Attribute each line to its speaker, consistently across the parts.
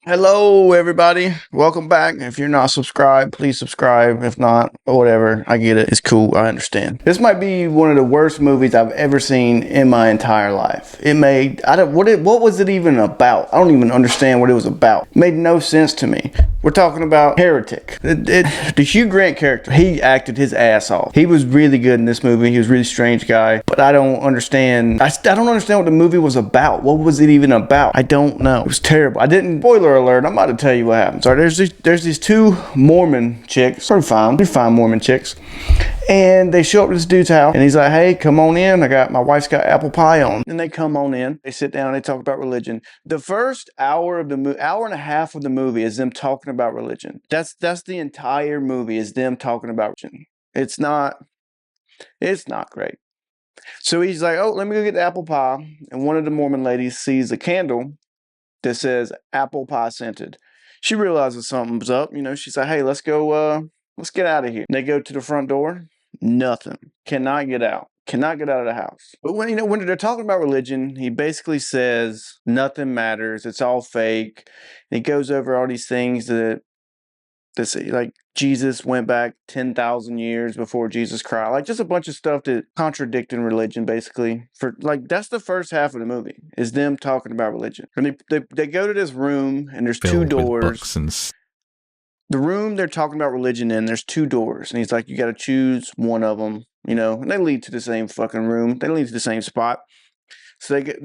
Speaker 1: Hello, everybody. Welcome back. If you're not subscribed, please subscribe. If not, whatever. I get it. It's cool. I understand. This might be one of the worst movies I've ever seen in my entire life. What was it even about? I don't even understand what it was about. It made no sense to me. We're talking about Hertic. The Hugh Grant character, he acted his ass off. He was really good in this movie. He was a really strange guy, but I don't understand. I don't understand what the movie was about. What was it even about? I don't know. It was terrible. Spoiler alert, I'm about to tell you what happened. So there's these two Mormon chicks, pretty fine Mormon chicks, and they show up to this dude's house, and he's like, "Hey, come on in. My wife's got apple pie on." And they come on in. They sit down. They talk about religion. The first hour and a half of the movie is them talking about religion. That's the entire movie is them talking about religion. It's not great. So he's like, "Oh, let me go get the apple pie." And one of the Mormon ladies sees a candle that says apple pie scented. She realizes something's up. She's like, "Hey, let's go. Let's get out of here." And they go to the front door. Nothing. Cannot get out. Cannot get out of the house. But when they're talking about religion, he basically says nothing matters. It's all fake. And he goes over all these things that say, like, Jesus went back 10,000 years before Jesus Christ. Like, just a bunch of stuff that contradicting religion, basically. That's the first half of the movie, is them talking about religion. And they go to this room, and there's two doors. The room they're talking about religion in, there's two doors. And he's like, you got to choose one of them, and they lead to the same fucking room. They lead to the same spot. So they get,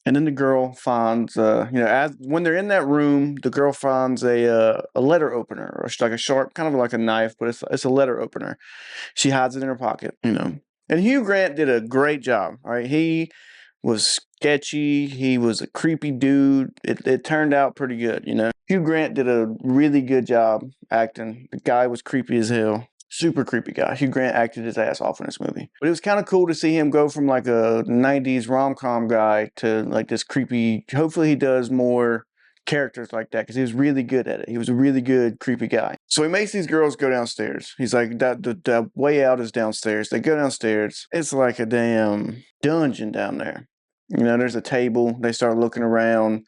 Speaker 1: and then the girl finds, when they're in that room, the girl finds a letter opener, or like a sharp, kind of like a knife, but it's a letter opener. She hides it in her pocket, And Hugh Grant did a great job, right? He was sketchy. He was a creepy dude. It turned out pretty good, Hugh Grant did a really good job acting. The guy was creepy as hell. Super creepy guy. Hugh Grant acted his ass off in this movie. But it was kind of cool to see him go from like a 90s rom-com guy to like this creepy. Hopefully he does more characters like that, because he was really good at it. He was a really good creepy guy. So he makes these girls go downstairs. He's like, the way out is downstairs. They go downstairs. It's like a damn dungeon down there. There's a table. They start looking around.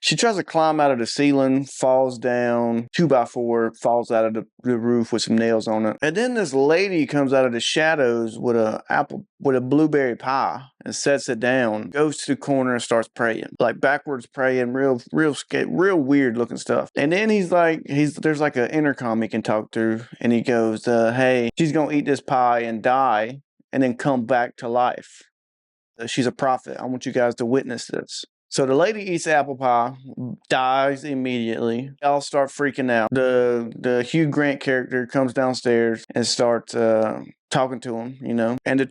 Speaker 1: She tries to climb out of the ceiling, falls down, 2x4, falls out of the roof with some nails on it. And then this lady comes out of the shadows with a blueberry pie and sets it down, goes to the corner and starts praying. Like backwards praying, real weird looking stuff. And then there's like an intercom he can talk through, and he goes, hey, she's gonna eat this pie and die and then come back to life. She's a prophet. I want you guys to witness this. So the lady eats apple pie, dies immediately. They all start freaking out. The Hugh Grant character comes downstairs and starts talking to him, And the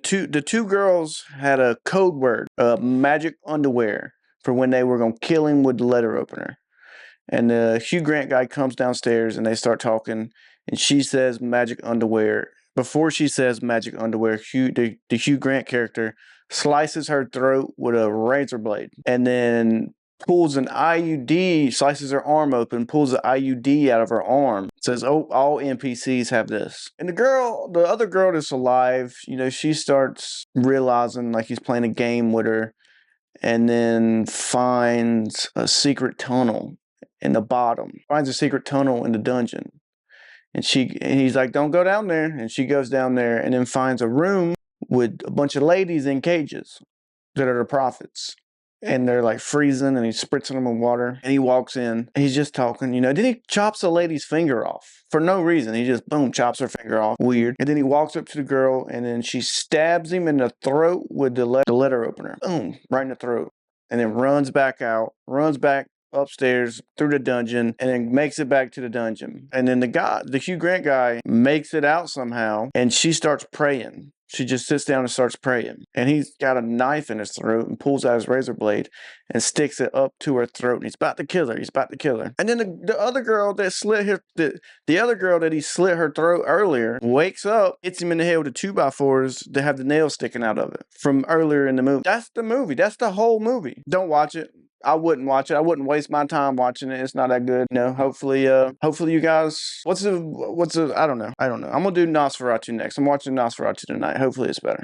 Speaker 1: two girls had a code word, magic underwear, for when they were gonna kill him with the letter opener. And the Hugh Grant guy comes downstairs and they start talking, and she says magic underwear. Before she says magic underwear, the Hugh Grant character slices her throat with a razor blade, and then pulls an IUD, slices her arm open, pulls an IUD out of her arm. Says, "Oh, all NPCs have this." And the other girl that's alive, she starts realizing like he's playing a game with her, and then finds a secret tunnel in the bottom. Finds a secret tunnel in the dungeon. And he's like, "Don't go down there." And she goes down there and then finds a room with a bunch of ladies in cages that are the prophets. And they're like freezing, and he's spritzing them with water. And he walks in, and he's just talking, Then he chops a lady's finger off for no reason. He just, boom, chops her finger off. Weird. And then he walks up to the girl, and then she stabs him in the throat with the letter opener. Boom, right in the throat. And then runs back upstairs through the dungeon, and then makes it back to the dungeon. And then the Hugh Grant guy, makes it out somehow, and she starts praying. She just sits down and starts praying. And he's got a knife in his throat and pulls out his razor blade and sticks it up to her throat. And he's about to kill her. And then the other girl that the other girl that he slit her throat earlier wakes up, hits him in the head with the 2x4s that have the nails sticking out of it from earlier in the movie. That's the movie. That's the whole movie. Don't watch it. I wouldn't watch it. I wouldn't waste my time watching it. It's not that good. Hopefully you guys, I don't know. I'm going to do Nosferatu next. I'm watching Nosferatu tonight. Hopefully it's better.